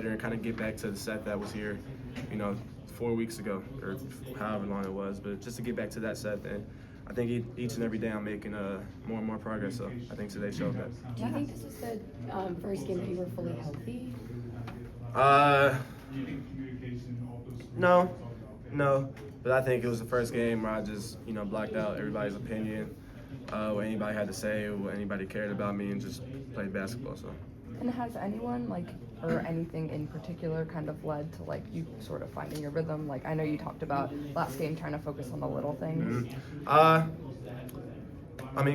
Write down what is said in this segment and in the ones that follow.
and kind of get back to the Seth that was here, 4 weeks ago or however long it was, but just to get back to that Seth. And I think each and every day I'm making more and more progress. So I think today showed that. Do you think this was the first game that you were fully healthy? No. But I think it was the first game where I just, blocked out everybody's opinion, what anybody had to say, what anybody cared about me, and just played basketball. So. And has anyone, or anything in particular kind of led to, you sort of finding your rhythm? I know you talked about last game trying to focus on the little things.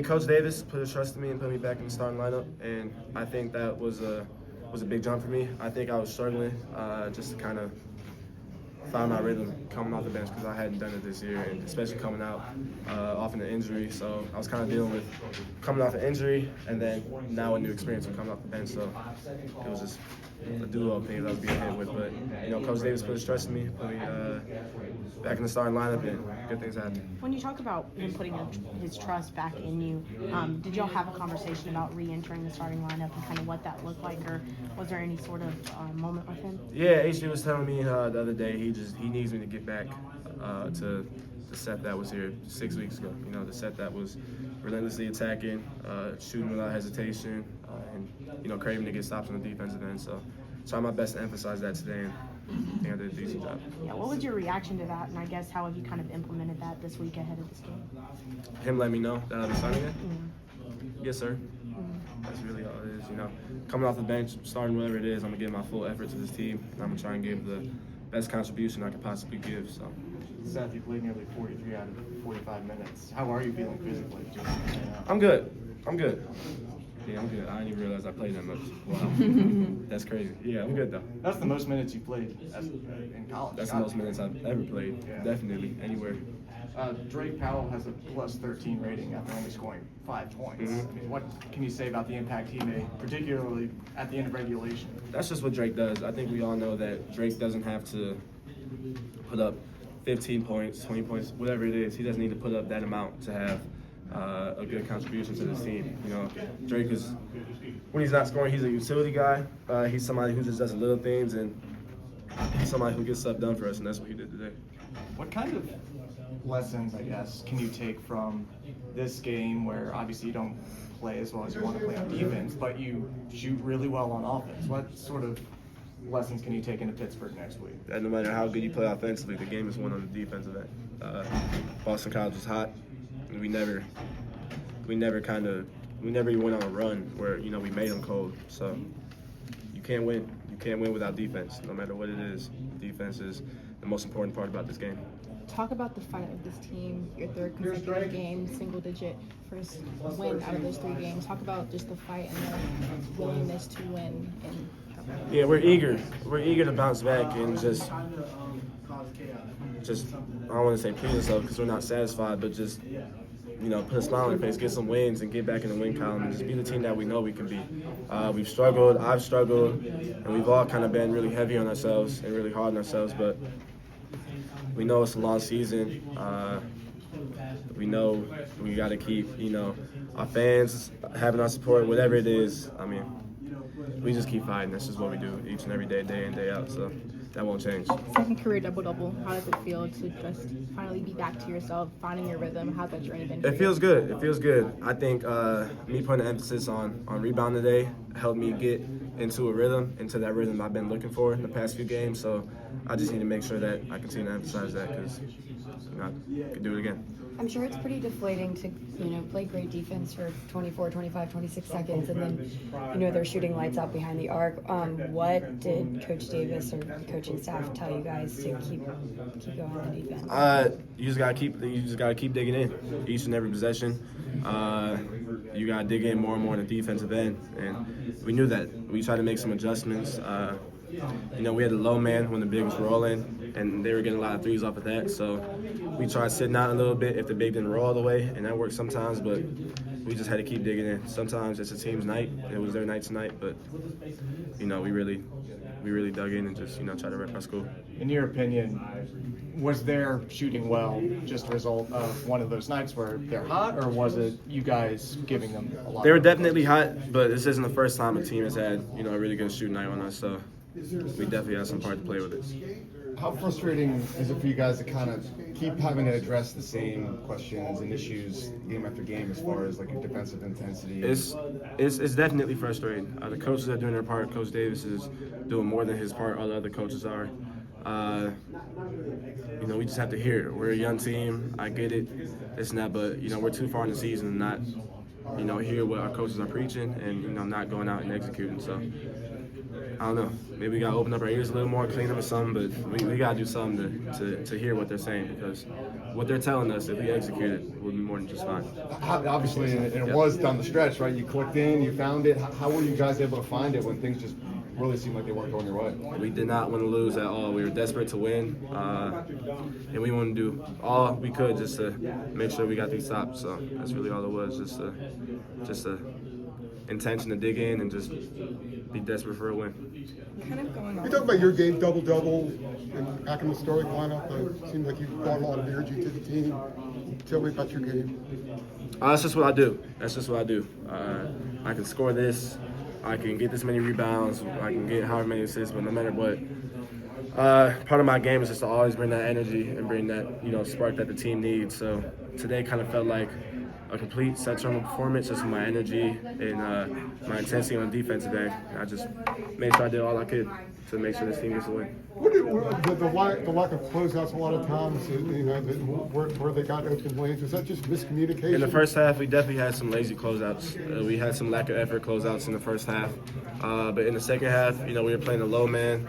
Coach Davis put his trust in me and put me back in the starting lineup, and I think that was a big jump for me. I think I was struggling just to kind of find my rhythm coming off the bench because I hadn't done it this year, and especially coming out off an injury. So I was kind of dealing with coming off an injury and then now a new experience of coming off the bench. So it was just a duo of things I was being hit with. But, Coach Davis put his trust in me, put me back in the starting lineup, and good things happened. When you talk about him putting his trust back in you, did y'all have a conversation about re-entering the starting lineup and kind of what that looked like, or was there any sort of moment with him? Yeah, HJ was telling me the other day he needs me to get back to the Seth that was here 6 weeks ago. The Seth that was relentlessly attacking, shooting without hesitation, and craving to get stops on the defensive end. So trying my best to emphasize that today, and I think I did a decent job. Yeah, what was your reaction to that, and I guess how have you kind of implemented that this week ahead of this game? Him letting me know that I'll be starting it? Yes, sir. That's really all it is. Coming off the bench, starting whatever it is, I'm gonna give my full effort to this team, and I'm gonna try and give the best contribution I could possibly give. So. Seth, you played nearly 43 out of 45 minutes. How are you feeling physically? I'm good. Yeah, I'm good. I didn't even realize I played that much. Wow. That's crazy. Yeah, I'm good, though. That's the most minutes you played in college. That's the most minutes I've ever played, definitely, anywhere. Drake Powell has a plus 13 rating after only scoring 5 points. What can you say about the impact he made, particularly at the end of regulation? That's just what Drake does. I think we all know that Drake doesn't have to put up 15 points, 20 points, whatever it is. He doesn't need to put up that amount to have a good contribution to this team. Drake is, when he's not scoring, he's a utility guy. He's somebody who just does the little things, and he's somebody who gets stuff done for us, and that's what he did today. What kind of lessons, I guess, can you take from this game where obviously you don't play as well as you want to play on defense, but you shoot really well on offense? What sort of lessons can you take into Pittsburgh next week? That no matter how good you play offensively, the game is won on the defensive end. Boston College was hot. We never even went on a run where we made them cold. So you can't win. You can't win without defense, no matter what it is. Defense is the most important part about this game. Talk about the fight of this team, your third consecutive game, single-digit first win out of those 3 games. Talk about just the fight and the willingness to win. Yeah, we're eager. We're eager to bounce back and just I don't want to say please ourselves because we're not satisfied, but just put a smile on our face, get some wins, and get back in the win column, and just be the team that we know we can be. We've struggled, I've struggled, and we've all kind of been really heavy on ourselves and really hard on ourselves, but we know it's a long season. We know we got to keep, our fans having our support, whatever it is. We just keep fighting. That's just what we do each and every day, day in, day out. So that won't change. Second career double-double. How does it feel to just finally be back to yourself, finding your rhythm? How's that journey been for you? It feels good. It feels good. I think me putting the emphasis on rebound today helped me get into that rhythm I've been looking for in the past few games. So I just need to make sure that I continue to emphasize that because I can do it again. I'm sure it's pretty deflating to, play great defense for 24, 25, 26 seconds, and then, they're shooting lights out behind the arc. What did Coach Davis or the coaching staff tell you guys to keep going on defense? You just gotta keep digging in each and every possession. You gotta dig in more and more on the defensive end, and we knew that. We tried to make some adjustments. We had a low man when the big was rolling, and they were getting a lot of threes off of that. So we tried sitting out a little bit if the big didn't roll all the way, and that worked sometimes, but we just had to keep digging in. Sometimes it's a team's night. It was their night tonight, but, we really dug in and just, tried to rep our school. In your opinion, was their shooting well just a result of one of those nights where they're hot, or was it you guys giving them a lot? They were definitely hot, but this isn't the first time a team has had, a really good shooting night on us. So, we definitely have some part to play with it. How frustrating is it for you guys to kind of keep having to address the same questions and issues game after game as far as like your defensive intensity? It's definitely frustrating. The coaches are doing their part. Coach Davis is doing more than his part. All the other coaches are. We just have to hear it. We're a young team. I get it. It's not, but we're too far in the season and not, hear what our coaches are preaching and not going out and executing. So I don't know. Maybe we gotta open up our ears a little more, clean them or something. But we gotta do something to hear what they're saying, because what they're telling us, if we execute it, we'll be more than just fine. Obviously, and it was down the stretch, right? You clicked in, you found it. How were you guys able to find it when things just really seemed like they weren't going your way? We did not want to lose at all. We were desperate to win, and we wanted to do all we could just to make sure we got these stops. So that's really all it was, just a intention to dig in and just be desperate for a win. Kind of going You on. talk about your game, double-double, and back in the starting lineup. It seemed like you brought a lot of energy to the team. Tell me about your game. That's just what I do. I can score this. I can get this many rebounds. I can get however many assists. But no matter what, part of my game is just to always bring that energy and bring that spark that the team needs. So today kind of felt like a complete Seth Trimble performance, just with my energy and my intensity on the defensive end. I just made sure I did all I could to make sure this team gets a win. The lack of closeouts a lot of times, where they got open lanes, was that just miscommunication? In the first half, we definitely had some lazy closeouts. We had some lack of effort closeouts in the first half. But in the second half, we were playing the low man,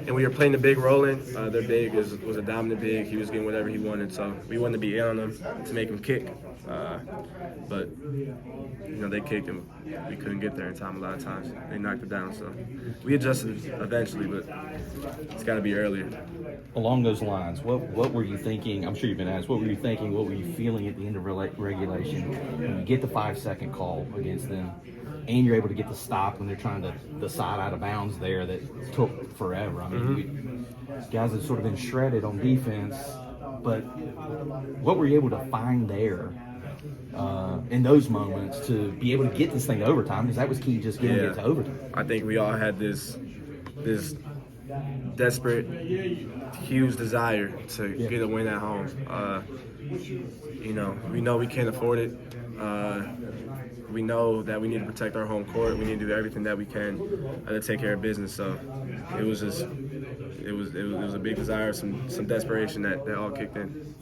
and we were playing the big rolling. Their big was a dominant big. He was getting whatever he wanted, so we wanted to be in on him to make him kick. But they kicked and we couldn't get there in time a lot of times. They knocked it down, so we adjusted eventually, but it's got to be earlier. Along those lines, what were you thinking? I'm sure you've been asked. What were you thinking? What were you feeling at the end of regulation when you get the 5-second call against them, and you're able to get the stop when they're trying to decide out of bounds there that took forever? I mean, guys have sort of been shredded on defense, but what were you able to find there in those moments to be able to get this thing to overtime? Because that was key, just getting it to overtime. I think we all had this desperate, huge desire to get a win at home. We know we can't afford it. We know that we need to protect our home court. We need to do everything that we can to take care of business. So it was a big desire, some desperation that all kicked in.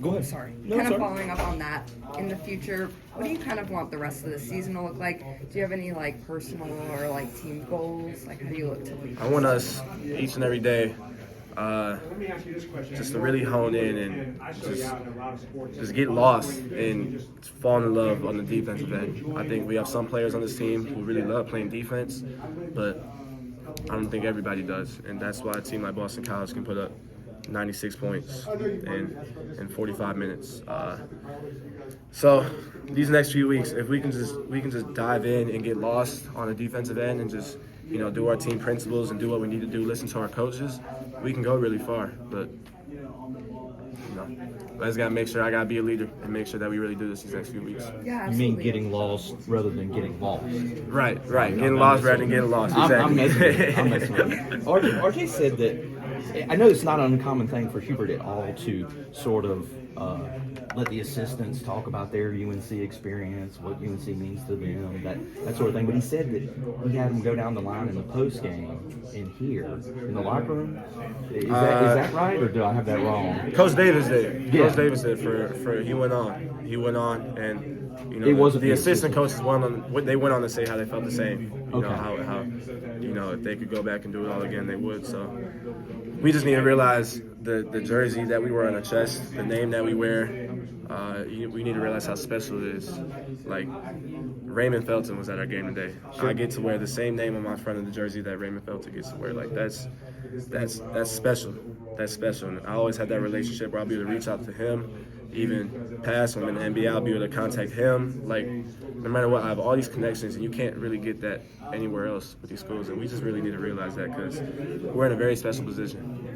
Go ahead. Sorry. No, kind of sorry. following up on that, in the future, what do you kind of want the rest of the season to look like? Do you have any personal or team goals? How do you look to lead? I want us each and every day just to really hone in and just get lost and fall in love on the defensive end. I think we have some players on this team who really love playing defense, but I don't think everybody does, and that's why a team like Boston College can put up 96 points in 45 minutes. So these next few weeks, if we can just dive in and get lost on the defensive end and just do our team principles and do what we need to do, listen to our coaches, we can go really far. But I just gotta make sure I gotta be a leader and make sure that we really do this these next few weeks. Yeah, You mean absolutely. getting lost rather than getting lost? Right. Getting lost rather than getting lost. I'm Exactly. messing with you. RJ said that, I know it's not an uncommon thing for Hubert at all to sort of let the assistants talk about their UNC experience, what UNC means to them, that sort of thing. But he said that he had them go down the line in the post game in here, in the locker room. Is that right, or do I have that wrong? Coach Davis did. Yeah. Coach Davis did. He went on, and It wasn't the the assistant assistant. coaches went on to say how they felt the same. Okay. How if they could go back and do it all again, they would. So we just need to realize the jersey that we wear on our chest, the name that we wear. We need to realize how special it is. Raymond Felton was at our game today. I get to wear the same name on my front of the jersey that Raymond Felton gets to wear. That's special. That's special. And I always had that relationship where I'll be able to reach out to him, even past when I'm in the NBA, I'll be able to contact him. No matter what, I have all these connections, and you can't really get that anywhere else with these schools. And we just really need to realize that, because we're in a very special position.